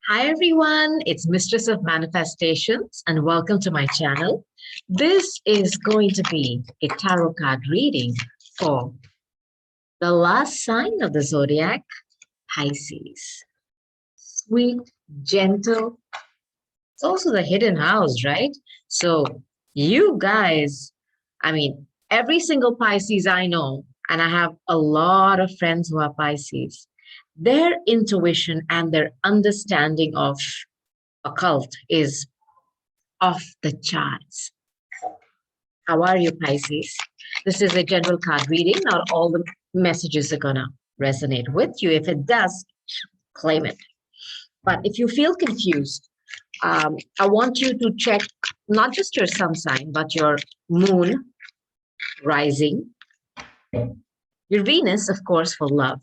Hi everyone, it's Mistress of Manifestations and welcome to my channel. This is going to be a tarot card reading for the last sign of the zodiac, Pisces. Sweet, gentle. It's also the hidden house, right? So you guys, every single Pisces I know, and I have a lot of friends who are Pisces, their intuition and their understanding of occult is off the charts. How are you, Pisces? This is a general card reading. Not all the messages are going to resonate with you. If it does, claim it. But if you feel confused, I want you to check not just your sun sign, but your moon, rising, your Venus, of course, for love.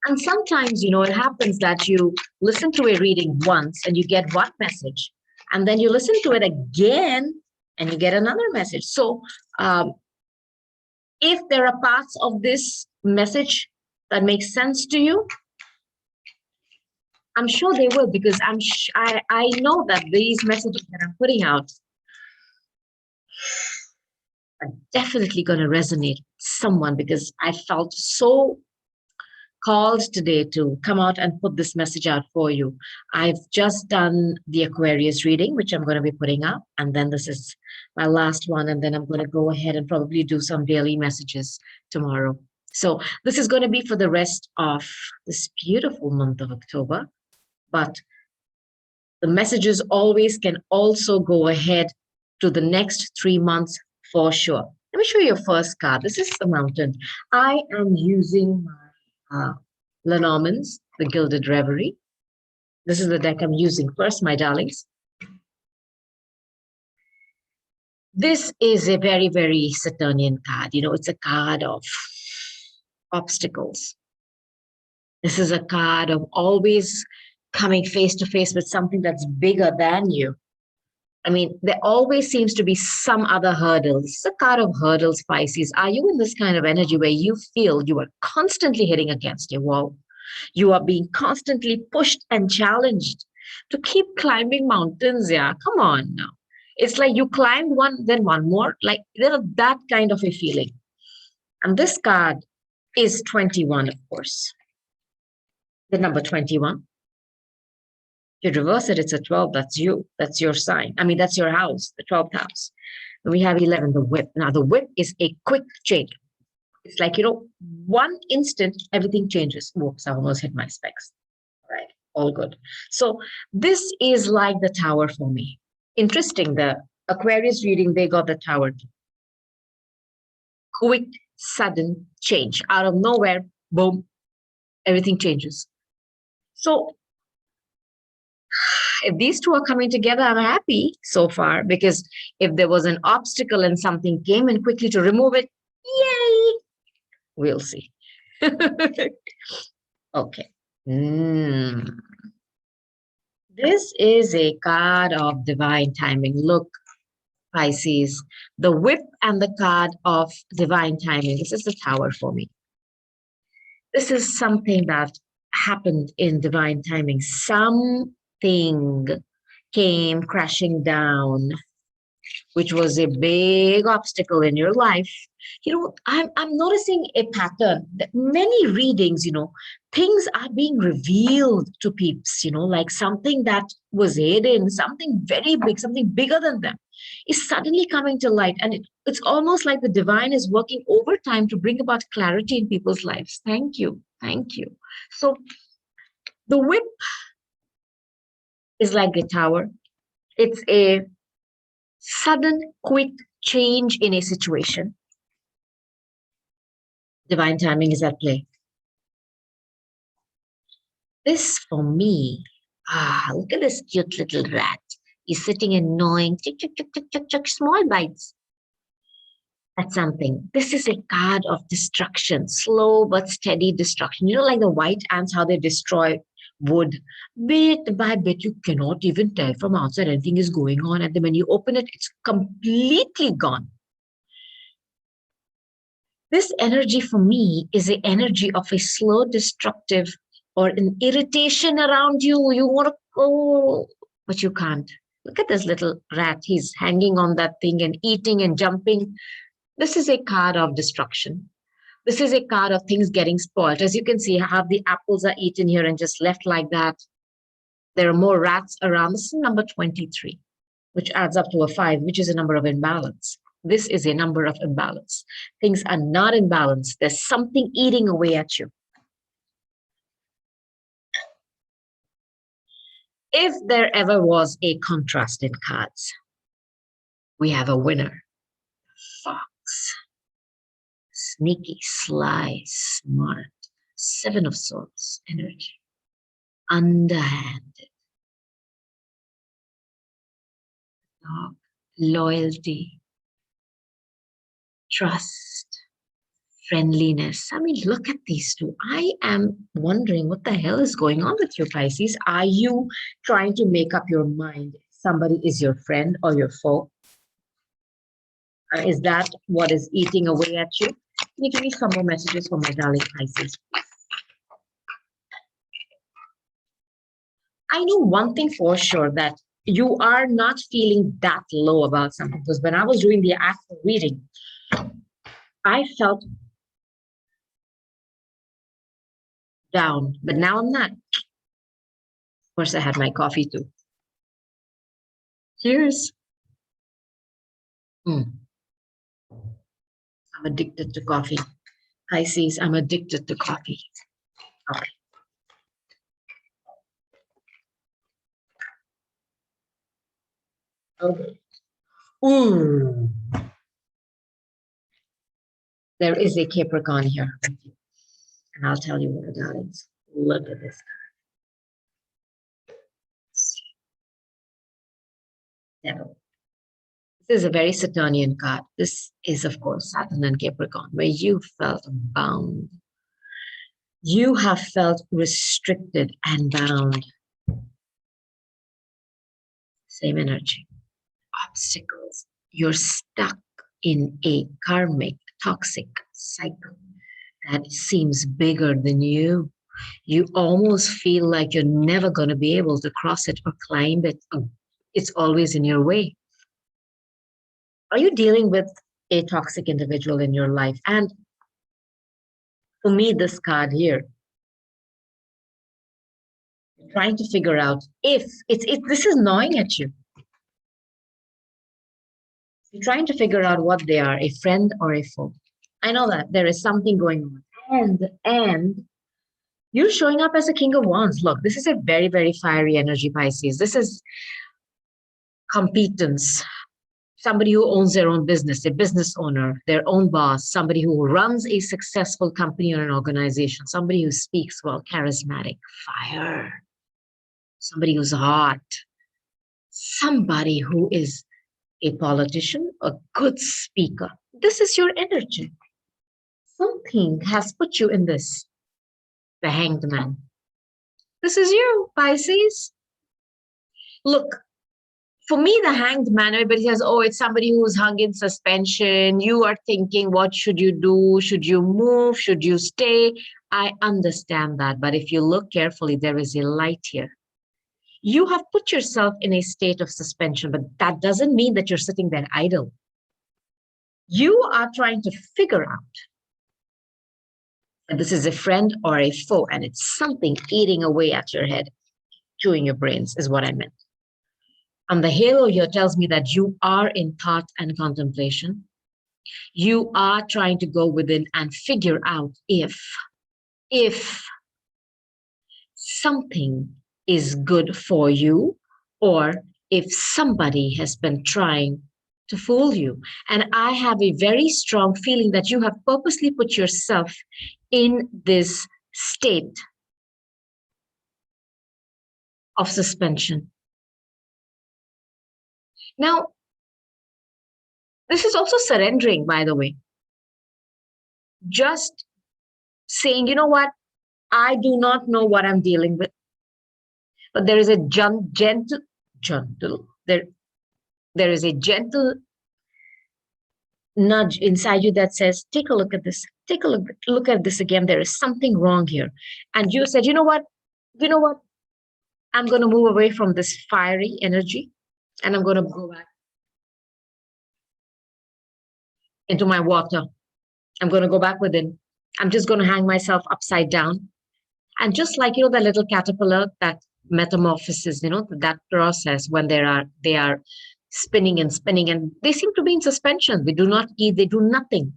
And sometimes, it happens that you listen to a reading once and you get one message, and then you listen to it again and you get another message. So if there are parts of this message that make sense to you, I'm sure they will, because I know that these messages that I'm putting out are definitely going to resonate with someone, because I felt so called today to come out and put this message out for you. I've just done the Aquarius reading, which I'm going to be putting up, and then this is my last one, and then I'm going to go ahead and probably do some daily messages tomorrow. So this is going to be for the rest of this beautiful month of October, but the messages always can also go ahead to the next 3 months for sure. Let me show you your first card. This is the Mountain. I am using my Lenormand's, the Gilded Reverie. This is the deck I'm using first, my darlings. This is a very, very Saturnian card. It's a card of obstacles. This is a card of always coming face to face with something that's bigger than you. There always seems to be some other hurdles. It's a card of hurdles, Pisces. Are you in this kind of energy where you feel you are constantly hitting against a wall? You are being constantly pushed and challenged to keep climbing mountains. Yeah, come on now. It's like you climbed one, then one more. Like there's that kind of a feeling. And this card is 21, of course. The number 21. You reverse it, it's a 12. That's you. That's your sign. That's your house, the 12th house. And we have 11, the whip. Now, the whip is a quick change. It's like, one instant, everything changes. Whoops, I almost hit my specs. All right, all good. So this is like the tower for me. Interesting, the Aquarius reading, they got the tower. Quick, sudden change. Out of nowhere, boom, everything changes. So if these two are coming together, I'm happy so far, because if there was an obstacle and something came in quickly to remove it, yay, we'll see. Okay. This is a card of divine timing. Look, Pisces, the whip and the card of divine timing. This is the tower for me. This is something that happened in divine timing. Something came crashing down, which was a big obstacle in your life. I'm noticing a pattern that many readings, things are being revealed to peeps, like something that was hidden, something very big, something bigger than them is suddenly coming to light. And it's almost like the divine is working overtime to bring about clarity in people's lives. Thank you. Thank you. So the whip is like a tower. It's a sudden, quick change in a situation. Divine timing is at play. This for me, look at this cute little rat. He's sitting and gnawing, small bites. That's something. This is a card of destruction, slow but steady destruction. Like the white ants, how they destroy wood bit by bit. You cannot even tell from outside anything is going on, and then when you open it, it's completely gone. This energy for me is the energy of a slow, destructive or an irritation around you. You want to go, but you can't. Look at this little rat. He's hanging on that thing and eating and jumping. This is a card of destruction. This is a card of things getting spoiled. As you can see, half the apples are eaten here and just left like that. There are more rats around. This is number 23, which adds up to a 5, which is a number of imbalance. This is a number of imbalance. Things are not in balance. There's something eating away at you. If there ever was a contrast in cards, we have a winner. Fox. Sneaky, sly, smart. 7 of Swords, energy. Underhanded. Dog. Loyalty. Trust. Friendliness. I mean, look at these two. I am wondering what the hell is going on with you, Pisces. Are you trying to make up your mind? Somebody is your friend or your foe? Is that what is eating away at you? Can you give me some more messages for my darling Pisces? I know one thing for sure, that you are not feeling that low about something. Because when I was doing the actual reading, I felt down, but now I'm not. Of course, I had my coffee too. Cheers. I'm addicted to coffee. Pisces, I'm addicted to coffee. Okay. Okay. Ooh. There is a Capricorn here. And I'll tell you what, darlings. Look at this card. Devil. This is a very Saturnian card. This is, of course, Saturn and Capricorn, where you felt bound. You have felt restricted and bound. Same energy. Obstacles. You're stuck in a karmic, toxic cycle that seems bigger than you. You almost feel like you're never going to be able to cross it or climb it. It's always in your way. Are you dealing with a toxic individual in your life? And for me, this card here, trying to figure out if this is gnawing at you. You're trying to figure out what they are, a friend or a foe. I know that there is something going on. And you're showing up as a King of Wands. Look, this is a very, very fiery energy, Pisces. This is competence. Somebody who owns their own business, a business owner, their own boss, somebody who runs a successful company or an organization, somebody who speaks well, charismatic, fire, somebody who's hot, somebody who is a politician, a good speaker. This is your energy. Something has put you in this. The Hanged Man. This is you, Pisces. Look, for me, the Hanged Man, everybody says, oh, it's somebody who's hung in suspension. You are thinking, what should you do? Should you move? Should you stay? I understand that. But if you look carefully, there is a light here. You have put yourself in a state of suspension, but that doesn't mean that you're sitting there idle. You are trying to figure out that this is a friend or a foe, and it's something eating away at your head, chewing your brains, is what I meant. And the halo here tells me that you are in thought and contemplation. You are trying to go within and figure out if something is good for you, or if somebody has been trying to fool you. And I have a very strong feeling that you have purposely put yourself in this state of suspension. Now, this is also surrendering, by the way. Just saying, you know what? I do not know what I'm dealing with. But there is a there is a gentle nudge inside you that says, take a look at this, take a look at this again. There is something wrong here. And you said, you know what? You know what? I'm going to move away from this fiery energy and I'm going to go back into my water. I'm going to go back within. I'm just going to hang myself upside down. And just like, you know, the little caterpillar, that metamorphosis, you know, that process when they are spinning and they seem to be in suspension. They do not eat, they do nothing.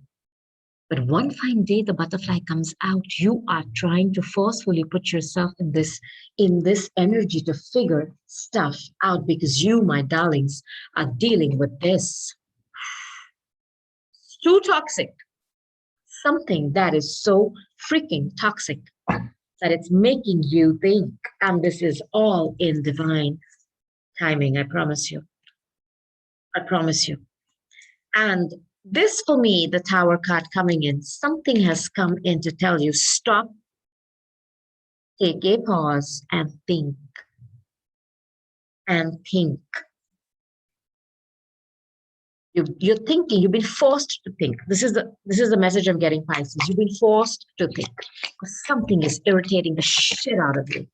But one fine day, the butterfly comes out. You are trying to forcefully put yourself in this energy to figure stuff out because you, my darlings, are dealing with this. Too toxic. Something that is so freaking toxic that it's making you think, and this is all in divine timing, I promise you. I promise you. And this for me, the Tower card coming in, something has come in to tell you, stop, take a pause and think. And think. You're thinking, you've been forced to think. This is the message I'm getting, Pisces. You've been forced to think because something is irritating the shit out of you.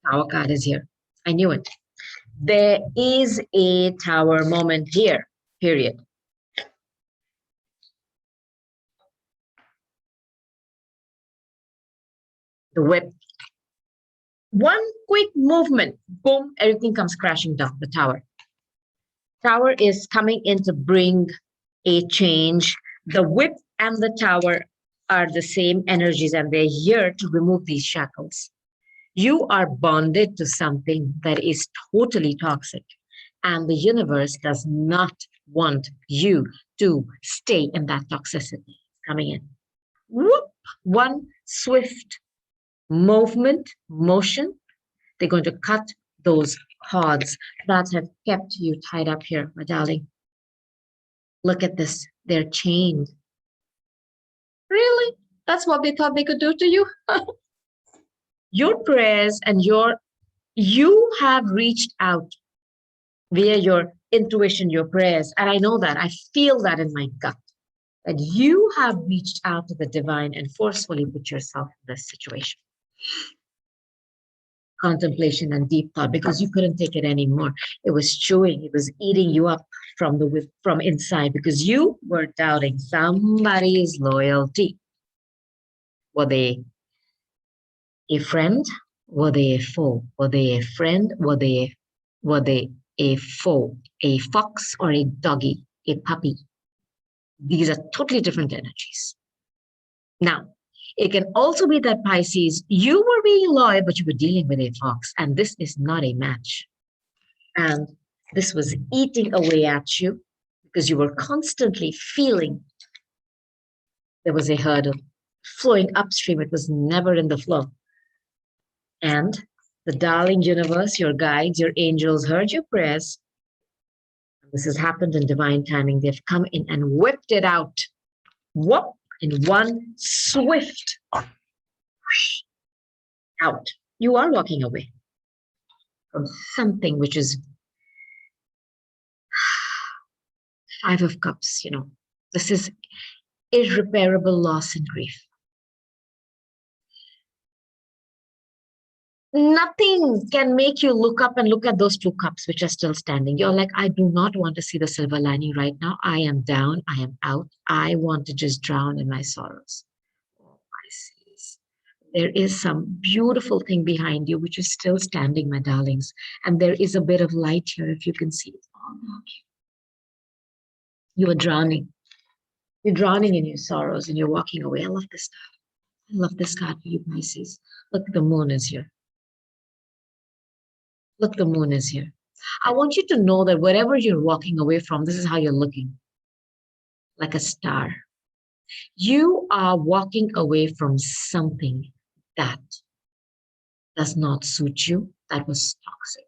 Tower card is here. I knew it. There is a Tower moment here, period. The whip. One quick movement, boom, everything comes crashing down, the Tower. Tower is coming in to bring a change. The whip and the Tower are the same energies and they're here to remove these shackles. You are bonded to something that is totally toxic, and the universe does not want you to stay in that toxicity. Coming in. Whoop! One swift motion. They're going to cut those cords that have kept you tied up here, my darling. Look at this. They're chained. Really? That's what they thought they could do to you? Your prayers and you have reached out via your intuition, your prayers. And I know that. I feel that in my gut. That you have reached out to the divine and forcefully put yourself in this situation. Contemplation and deep thought because you couldn't take it anymore. It was chewing, it was eating you up from inside because you were doubting somebody's loyalty. Were they a friend? Were they a foe? Were they a friend? Were they a foe? A fox or a doggy? A puppy? These are totally different energies. Now, it can also be that Pisces, you were being loyal, but you were dealing with a fox, and this is not a match. And this was eating away at you because you were constantly feeling there was a hurdle flowing upstream. It was never in the flow. And the darling universe, your guides, your angels heard your prayers. This has happened in divine timing. They've come in and whipped it out. Whoop! In one swift out. You are walking away from something which is Five of Cups, you know. This is irreparable loss and grief. Nothing can make you look up and look at those two cups which are still standing. You're like, I do not want to see the silver lining right now. I am down. I am out. I want to just drown in my sorrows. Oh, Pisces. There is some beautiful thing behind you which is still standing, my darlings. And there is a bit of light here if you can see it. Oh, no. You are drowning. You're drowning in your sorrows and you're walking away. I love this card. I love this card for you, Pisces. Look, the moon is here. Look, the moon is here. I want you to know that wherever you're walking away from, this is how you're looking. Like a star. You are walking away from something that does not suit you, that was toxic.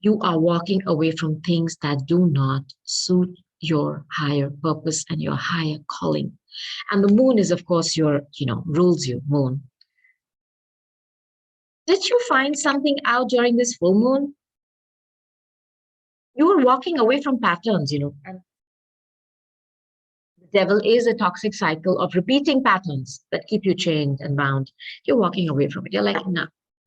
You are walking away from things that do not suit your higher purpose and your higher calling. And the moon is, of course, rules you, moon. Did you find something out during this full moon? You were walking away from patterns, and the devil is a toxic cycle of repeating patterns that keep you chained and bound. You're walking away from it. You're like,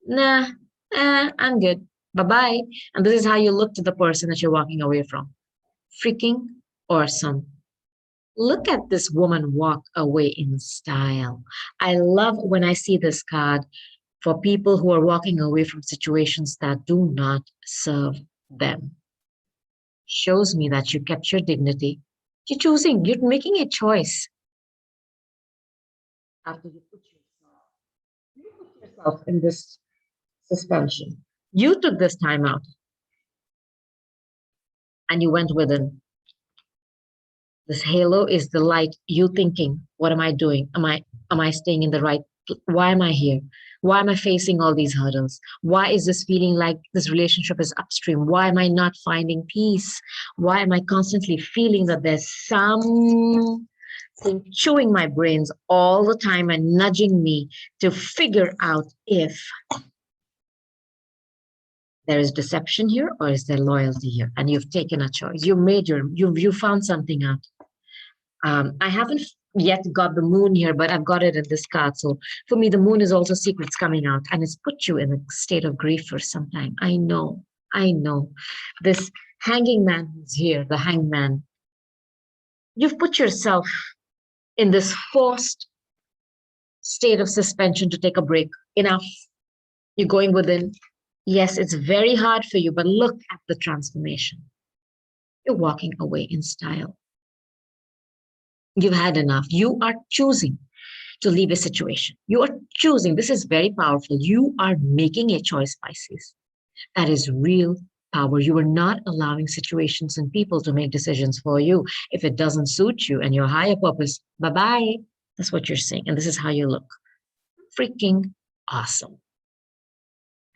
nah, I'm good. Bye-bye. And this is how you look to the person that you're walking away from. Freaking awesome. Look at this woman walk away in style. I love when I see this card for people who are walking away from situations that do not serve them. Shows me that you kept your dignity. You're making a choice. After you put yourself in this suspension. You took this time out and you went within. This halo is the light. You thinking, what am I doing? Am I staying in the right? Why am I here? Why am I facing all these hurdles? Why is this feeling like this relationship is upstream? Why am I not finding peace? Why am I constantly feeling that there's something chewing my brains all the time and nudging me to figure out if there is deception here or is there loyalty here? And you've taken a choice. You found something out. I haven't yet got the moon here, but I've got it in this card. So for me, the moon is also secrets coming out, and it's put you in a state of grief for some time. I know. This hanging man who's here, the hangman, you've put yourself in this forced state of suspension to take a break. Enough. You're going within. Yes, it's very hard for you, but look at the transformation. You're walking away in style. You've had enough. You are choosing to leave a situation. You are choosing. This is very powerful. You are making a choice, Pisces. That is real power. You are not allowing situations and people to make decisions for you. If it doesn't suit you and your higher purpose, bye-bye. That's what you're saying. And this is how you look. Freaking awesome.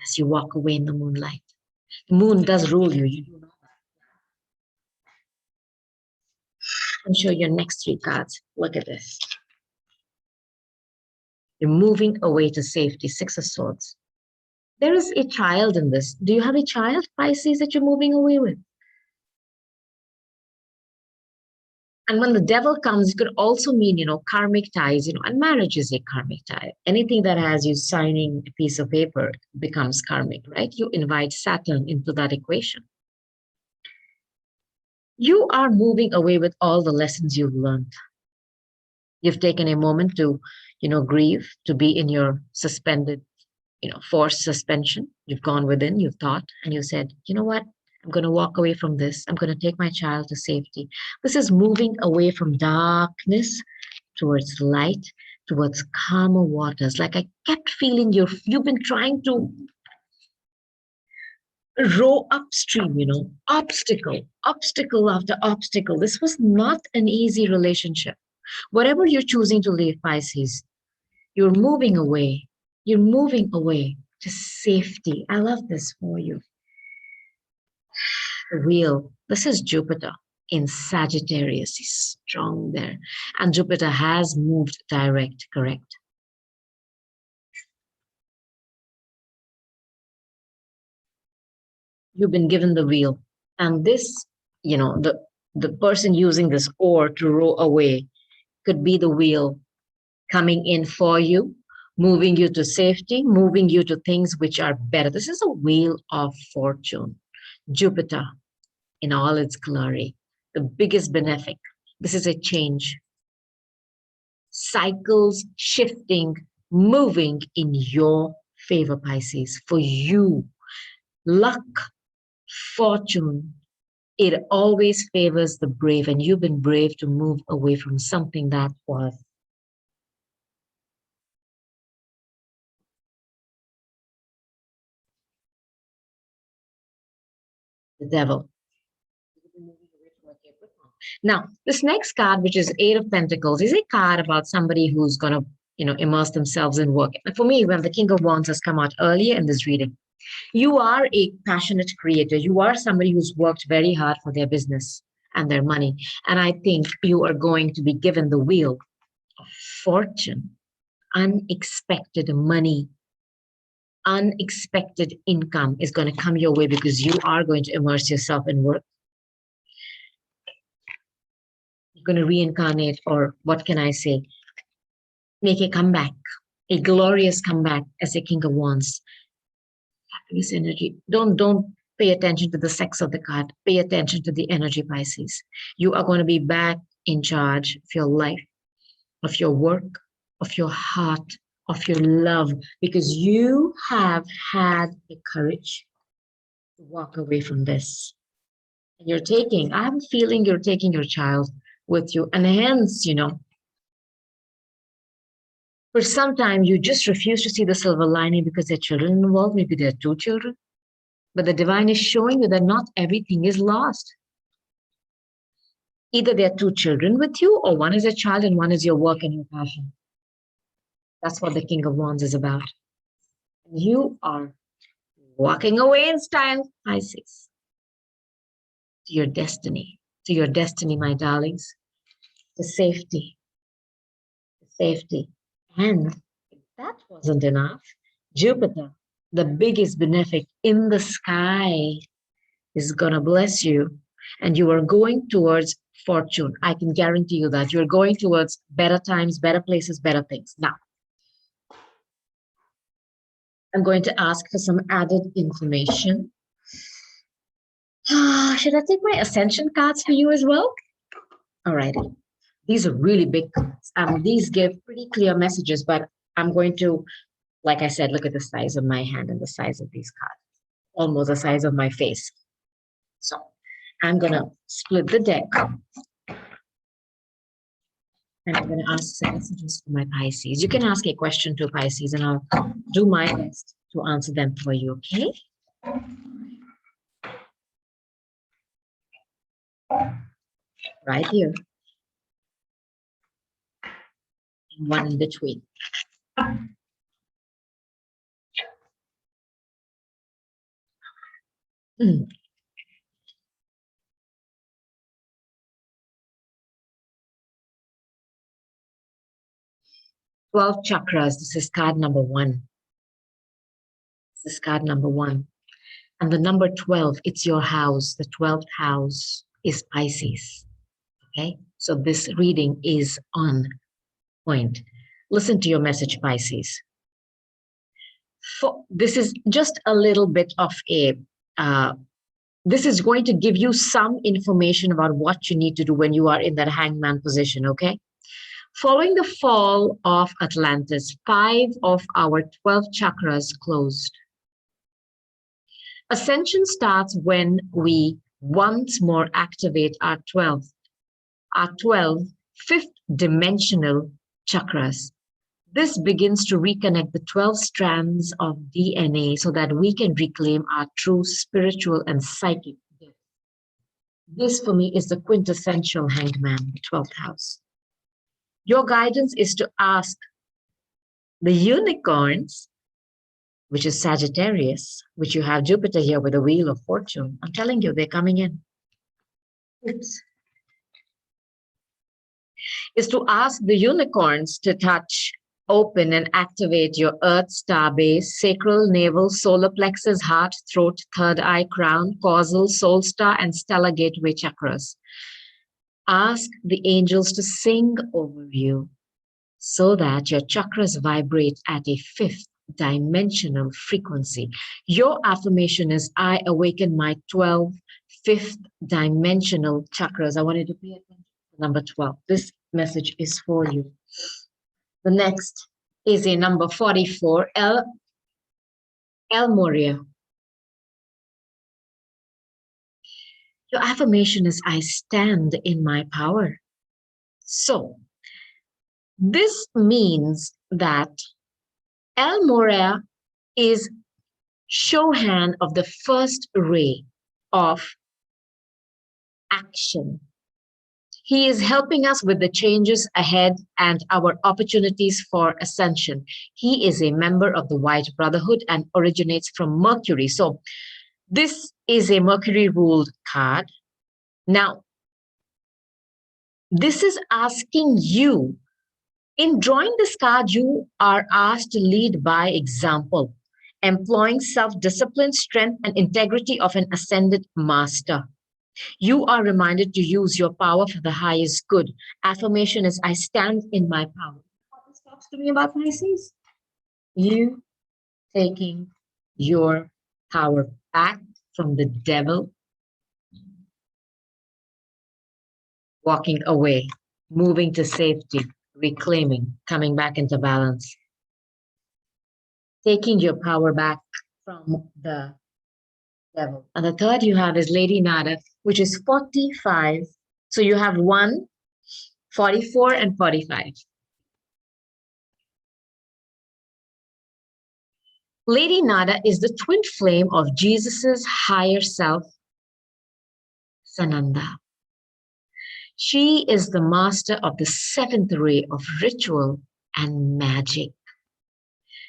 As you walk away in the moonlight. The moon does rule you. You do know that. And show your next three cards. Look at this. You're moving away to safety. Six of Swords. There is a child in this. Do you have a child, Pisces, that you're moving away with? And when the devil comes, it could also mean, karmic ties, and marriage is a karmic tie. Anything that has you signing a piece of paper becomes karmic, right? You invite Saturn into that equation. You are moving away with all the lessons you've learned. You've taken a moment to, grieve, to be in your suspended, forced suspension. You've gone within, you've thought, and you said, you know what? I'm going to walk away from this. I'm going to take my child to safety. This is moving away from darkness towards light, towards calmer waters. Like I kept feeling you've been trying to row upstream, obstacle after obstacle. This was not an easy relationship. Whatever you're choosing to leave, Pisces, you're moving away. You're moving away to safety. I love this for you. The wheel. This is Jupiter in Sagittarius. He's strong there. And Jupiter has moved direct, correct? You've been given the wheel. And this, the person using this oar to row away could be the wheel coming in for you, moving you to safety, moving you to things which are better. This is a wheel of fortune. Jupiter in all its glory, the biggest benefic. This is a change. Cycles shifting, moving in your favor, Pisces. For you, luck, fortune, it always favors the brave, and you've been brave to move away from something that was the devil. Now, this next card, which is Eight of Pentacles, is a card about somebody who's going to, immerse themselves in work. And for me, when the King of Wands has come out earlier in this reading, you are a passionate creator. You are somebody who's worked very hard for their business and their money. And I think you are going to be given the wheel of fortune, unexpected money unexpected income is going to come your way because you are going to immerse yourself in work. You're going to reincarnate, or what can I say? Make a comeback, a glorious comeback as a King of Wands. This energy. Don't pay attention to the sex of the card. Pay attention to the energy, Pisces. You are going to be back in charge of your life, of your work, of your heart, of your love, because you have had the courage to walk away from this. And I have a feeling you're taking your child with you. And hence, for some time, you just refuse to see the silver lining because there are children involved. Maybe there are two children. But the divine is showing you that not everything is lost. Either there are two children with you, or one is a child and one is your work and your passion. That's what the King of Wands is about. You are walking away in style, Pisces, to your destiny, my darlings, to safety, to safety. And if that wasn't enough, Jupiter, the biggest benefic in the sky, is going to bless you, and you are going towards fortune. I can guarantee you that you're going towards better times, better places, better things. Now, I'm going to ask for some added information. Should I take my ascension cards for you as well? All right. These are really big cards. These give pretty clear messages, but I'm going to, like I said, look at the size of my hand and the size of these cards, almost the size of my face. So I'm going to split the deck. And I'm going to ask some messages for my Pisces. You can ask a question to Pisces, and I'll do my best to answer them for you, okay? Right here. And one in between. 12 chakras. This is card number 1. This is card number 1. And the number 12, it's your house. The 12th house is Pisces. Okay? So this reading is on point. Listen to your message, Pisces. This is just a little bit of this is going to give you some information about what you need to do when you are in that hangman position, okay? Following the fall of Atlantis, 5 of our 12 chakras closed. Ascension starts when we once more activate our 12 fifth dimensional chakras. This begins to reconnect the 12 strands of DNA so that we can reclaim our true spiritual and psychic gifts. This, for me, is the quintessential hangman, the 12th house. Your guidance is to ask the unicorns, which is Sagittarius, which you have Jupiter here with the Wheel of Fortune. I'm telling you, they're coming in. Oops. Is to ask the unicorns to touch, open, and activate your earth star base, sacral, navel, solar plexus, heart, throat, third eye, crown, causal, soul star, and stellar gateway chakras. Ask the angels to sing over you so that your chakras vibrate at a fifth dimensional frequency. Your affirmation is, I awaken my 12 fifth dimensional chakras. I wanted to pay attention to number 12. This message is for you. The next is a number 44, El Moria. Your affirmation is, I stand in my power. So this means that El Moria is Shohan of the first ray of action. He is helping us with the changes ahead and our opportunities for ascension. He is a member of the White Brotherhood and originates from Mercury. So this is a Mercury-ruled card. Now, this is asking you, in drawing this card, you are asked to lead by example employing self-discipline, strength, and integrity of an ascended master. You are reminded to use your power for the highest good. Affirmation is, I stand in my power. What this talks to me about, Pisces? You taking your power back from the devil, walking away, moving to safety, reclaiming, coming back into balance, taking your power back from the devil. And the third you have is Lady Nada, which is 45. So you have 1, 44, and 45. Lady Nada is the twin flame of Jesus's higher self, Sananda. She is the master of the seventh ray of ritual and magic.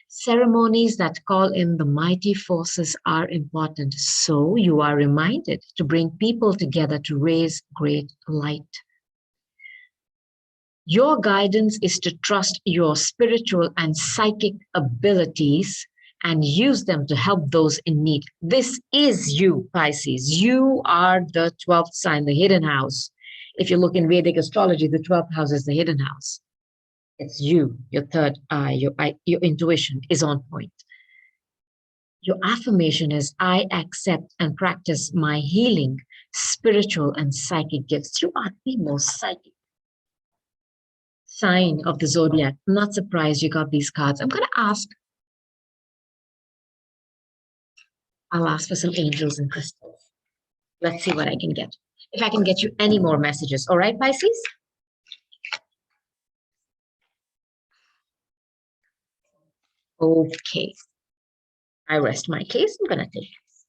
Ceremonies that call in the mighty forces are important, so you are reminded to bring people together to raise great light. Your guidance is to trust your spiritual and psychic abilities and use them to help those in need. This is you, Pisces. You are the 12th sign, the hidden house. If you look in Vedic astrology, the 12th house is the hidden house. It's you, your third eye, your intuition is on point. Your affirmation is, I accept and practice my healing, spiritual, and psychic gifts. You are the most psychic sign of the zodiac. I'm not surprised you got these cards. I'll ask for some angels and crystals. Let's see what I can get. If I can get you any more messages. All right, Pisces? Okay. I rest my case. I'm going to take this.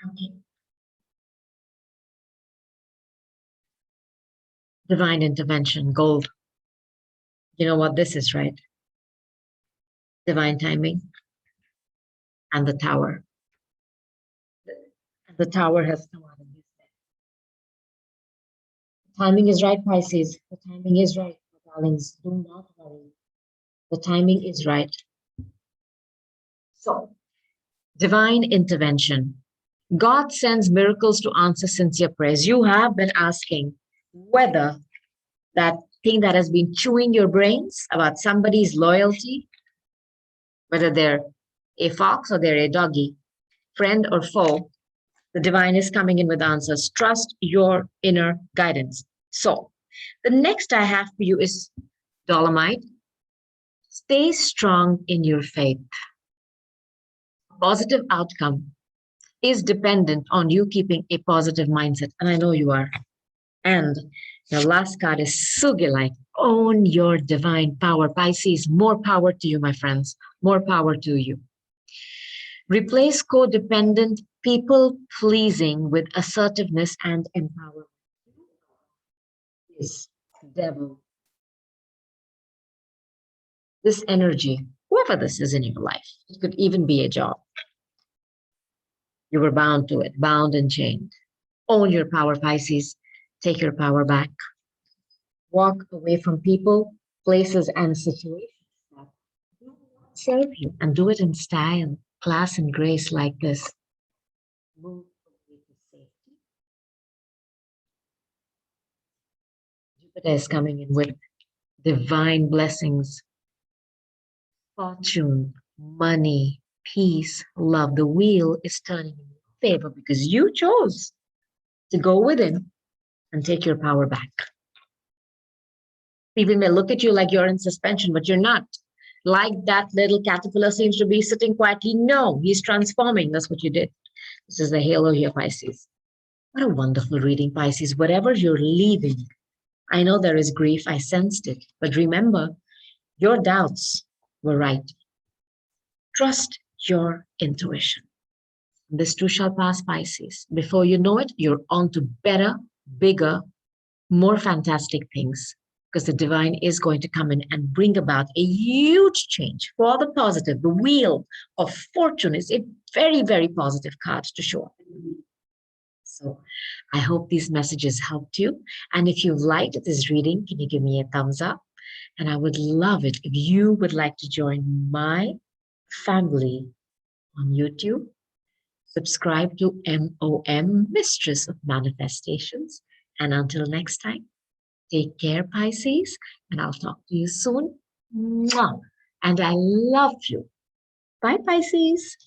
Okay. Divine intervention, gold. You know what this is, right? Divine timing and the tower. And the tower has come out of this. The timing is right, Pisces. The timing is right, my darlings. Do not worry. The timing is right. So, divine intervention. God sends miracles to answer sincere prayers. You have been asking whether that thing that has been chewing your brains about somebody's loyalty, whether they're a fox or they're a doggy, friend or foe, the divine is coming in with answers. Trust your inner guidance. So, the next I have for you is Dolomite. Stay strong in your faith. Positive outcome is dependent on you keeping a positive mindset. And I know you are. And the last card is Sugilite. Own your divine power. Pisces, more power to you, my friends. More power to you. Replace codependent people pleasing with assertiveness and empowerment. This devil, this energy, whoever this is in your life, it could even be a job. You were bound to it, bound and chained. Own your power, Pisces. Take your power back. Walk away from people, places, and situations that do not serve you, and do it in style, class, and grace like this. Move away to safety. Jupiter is coming in with divine blessings, fortune, money, peace, love. The wheel is turning in your favor because you chose to go within and take your power back. People may look at you like you're in suspension, but you're not. Like that little caterpillar seems to be sitting quietly. No, he's transforming. That's what you did. This is the halo here, Pisces. What a wonderful reading, Pisces. Whatever you're leaving, I know there is grief. I sensed it. But remember, your doubts were right. Trust your intuition. This too shall pass, Pisces. Before you know it, you're on to better, bigger, more fantastic things, because the divine is going to come in and bring about a huge change for the positive. The wheel of fortune is a very, very positive card to show up. So I hope these messages helped you. And if you liked this reading, can you give me a thumbs up? And I would love it if you would like to join my family on YouTube. Subscribe to M.O.M, Mistress of Manifestations. And until next time, take care, Pisces, and I'll talk to you soon. Mwah! And I love you. Bye, Pisces.